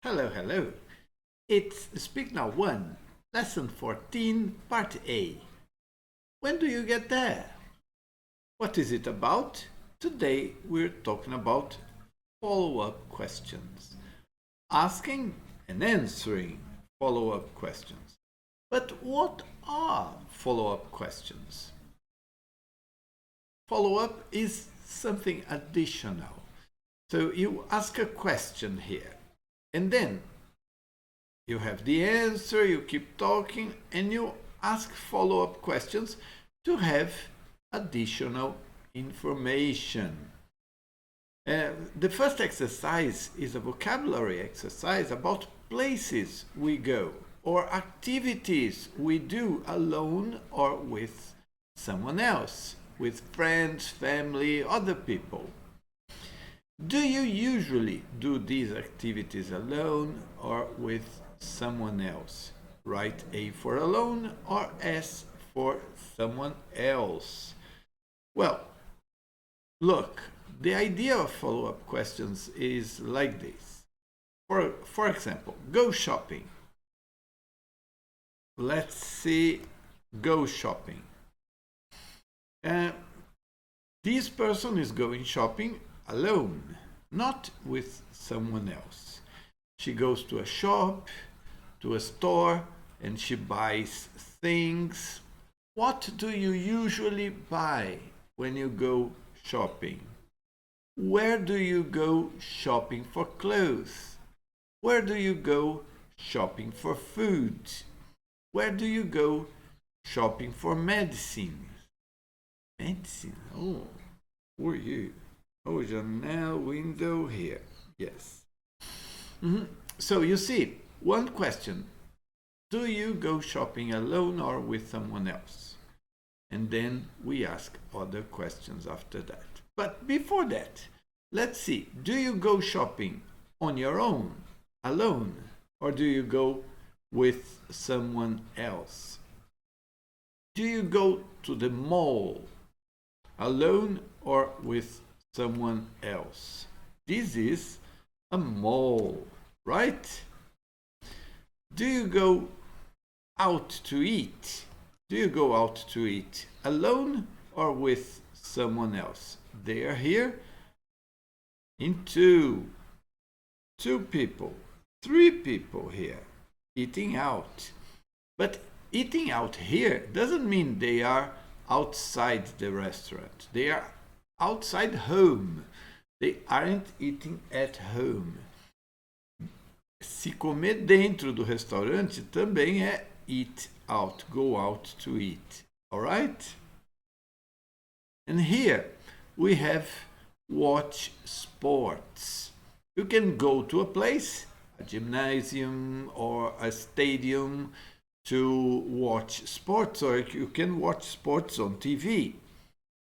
Hello, hello. It's Speak Now 1, Lesson 14, Part A. When do you get there? What is it about? Today we're talking about follow-up questions. Asking and answering follow-up questions. But what are follow-up questions? Follow-up is something additional. So you ask a question here. And then you have the answer, you keep talking, and you ask follow-up questions to have additional information. The first exercise is a vocabulary exercise about places we go or activities we do alone or with someone else, with friends, family, other people. Do you usually do these activities alone or with someone else? Write A for alone or S for someone else. Well, look, the idea of follow-up questions is like this. For example, go shopping. Let's see, go shopping. This person is going shopping alone, not with someone else. She goes to a shop, to a store, and she buys things. What do you usually buy when you go shopping? Where do you go shopping for clothes? Where do you go shopping for food? Where do you go shopping for medicine? Medicine? Oh, who are you? Oh, janela, window here. Yes. So you see, one question. Do you go shopping alone or with someone else? And then we ask other questions after that. But before that, let's see. Do you go shopping on your own, alone, or do you go with someone else? Do you go to the mall alone or with someone else? This is a mall, right? Do you go out to eat? Do you go out to eat alone or with someone else? They are here in two people, 3 people here eating out. But eating out here doesn't mean they are outside the restaurant. They are outside home. They aren't eating at home. Se comer dentro do restaurante também é eat out, go out to eat. All right? And here we have watch sports. You can go to a place, a gymnasium or a stadium, to watch sports, or you can watch sports on TV,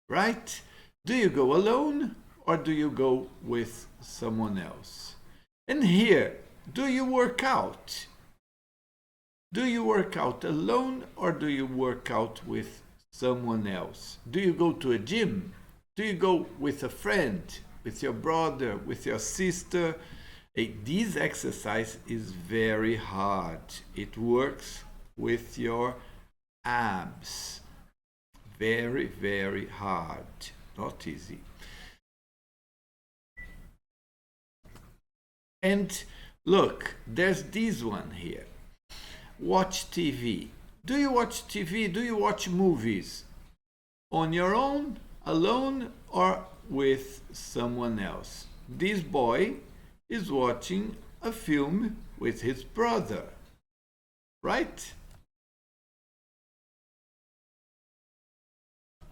right? Do you go alone or do you go with someone else? And here, do you work out? Do you work out alone or do you work out with someone else? Do you go to a gym? Do you go with a friend, with your brother, with your sister? This exercise is very hard. It works with your abs. Very, very hard. Not easy. And look, there's this one here. Watch TV. Do you watch TV? Do you watch movies? On your own, alone, or with someone else? This boy is watching a film with his brother, right?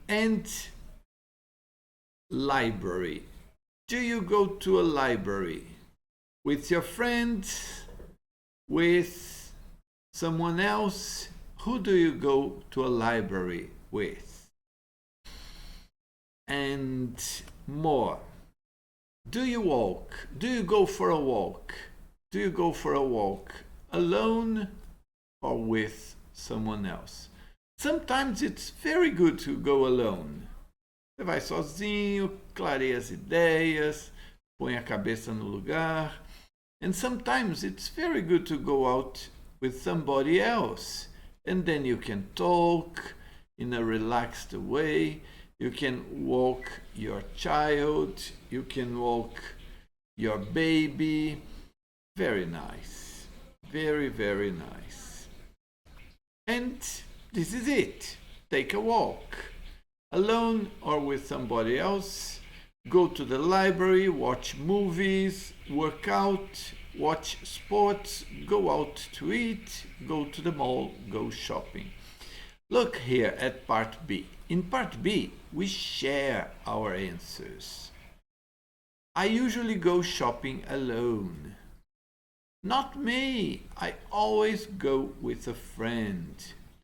And library. Do you go to a library with your friends, with someone else? Who do you go to a library with? And more. Do you walk? Do you go for a walk? Do you go for a walk alone or with someone else? Sometimes it's very good to go alone. Você vai sozinho, clareia as ideias, põe a cabeça no lugar, And sometimes it's very good to go out with somebody else. And then you can talk in a relaxed way. You can walk your child. You can walk your baby. Very nice. Very, very nice. And this is it. Take a walk. Alone or with somebody else. Go to the library, watch movies, work out, watch sports, go out to eat, go to the mall, go shopping. Look here at part B. In part B, we share our answers. I usually go shopping alone. Not me. I always go with a friend.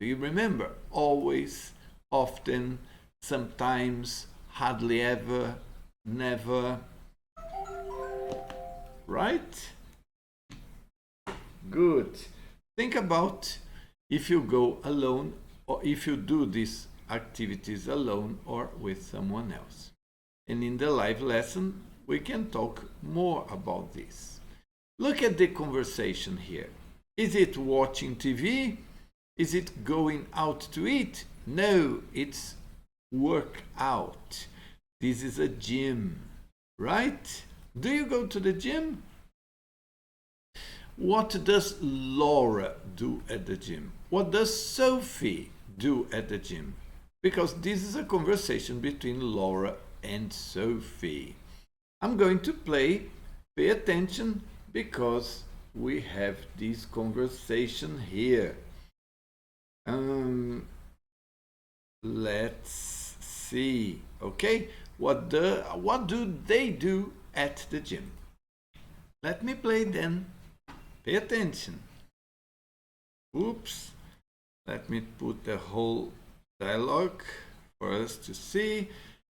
Do you remember? Always, often, sometimes, hardly ever, never. Right? Good. Think about if you go alone or if you do these activities alone or with someone else. And in the live lesson, we can talk more about this. Look at the conversation here. Is it watching TV? Is it going out to eat? No, it's work out. This is a gym, right? Do you go to the gym? What does Laura do at the gym? What does Sophie do at the gym? Because this is a conversation between Laura and Sophie. I'm going to play. Pay attention because we have this conversation here. Let's see. Okay, what do they do at the gym? Let me play then. Pay attention. Oops. Let me put the whole dialogue for us to see.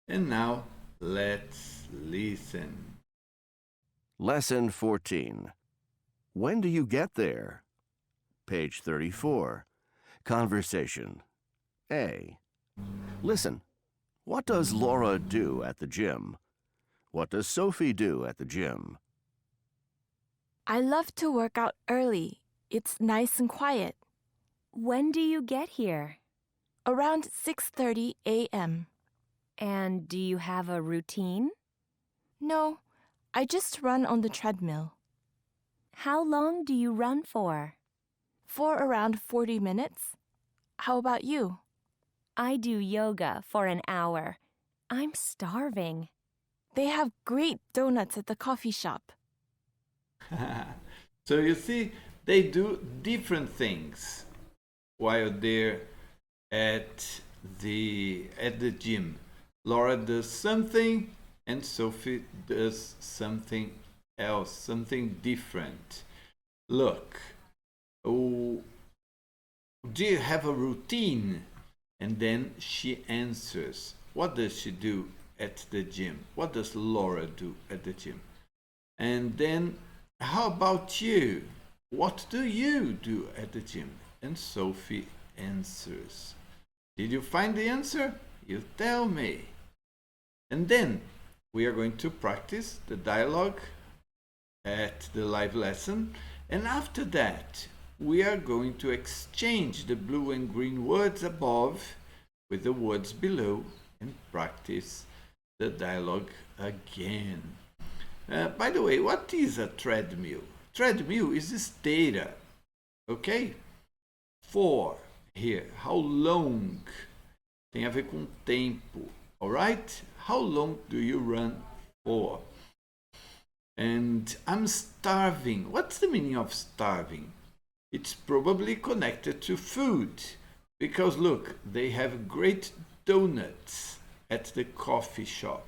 And now let's listen. Lesson 14. When do you get there? Page 34. Conversation. A. Listen. What does Laura do at the gym? What does Sophie do at the gym? I love to work out early. It's nice and quiet. When do you get here? Around 6:30 a.m. And do you have a routine? No, I just run on the treadmill. How long do you run for? For around 40 minutes. How about you? I do yoga for an hour. I'm starving. They have great donuts at the coffee shop. So you see, they do different things while they're at the gym. Laura does something and Sophie does something else, something different. Look, do you have a routine? And then she answers. What does she do at the gym? What does Laura do at the gym? And then, how about you? What do you do at the gym? And Sophie answers. Did you find the answer? You tell me. And then we are going to practice the dialogue at the live lesson. And after that, we are going to exchange the blue and green words above with the words below and practice the dialogue again. By the way, what is a treadmill? Treadmill is esteira, okay? For, here, how long? Tem a ver com tempo, all right? How long do you run for? And I'm starving. What's the meaning of starving? It's probably connected to food because look, they have great donuts at the coffee shop.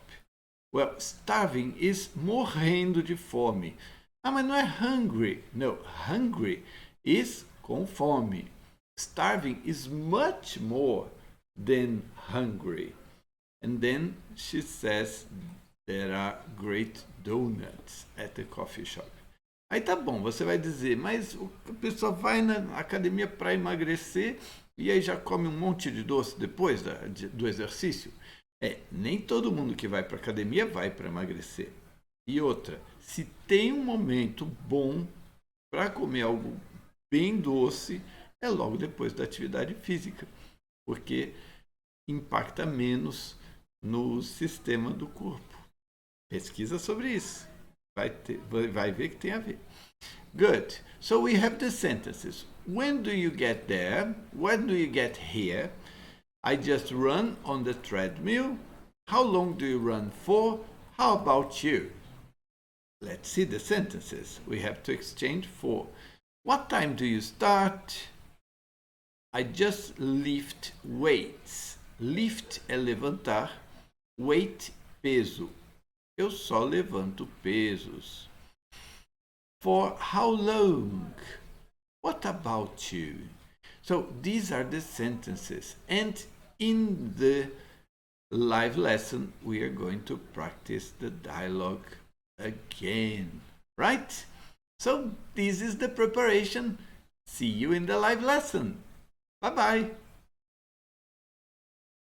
Well, starving is morrendo de fome. Ah, mas não é hungry. No, hungry is com fome. Starving is much more than hungry. And then she says there are great donuts at the coffee shop. Aí tá bom, você vai dizer, mas a pessoa vai na academia para emagrecer e aí já come um monte de doce depois do exercício? Nem todo mundo que vai para a academia vai para emagrecer. E outra, se tem um momento bom para comer algo bem doce, é logo depois da atividade física, porque impacta menos no sistema do corpo. Pesquisa sobre isso. Vai ver que tem a ver. Good. So we have the sentences. When do you get there? When do you get here? I just run on the treadmill. How long do you run for? How about you? Let's see the sentences. We have to exchange for. What time do you start? I just lift weights. Lift é levantar. Weight, peso. Eu só levanto pesos. For how long? What about you? So these are the sentences. And in the live lesson, we are going to practice the dialogue again. Right? So this is the preparation. See you in the live lesson. Bye-bye.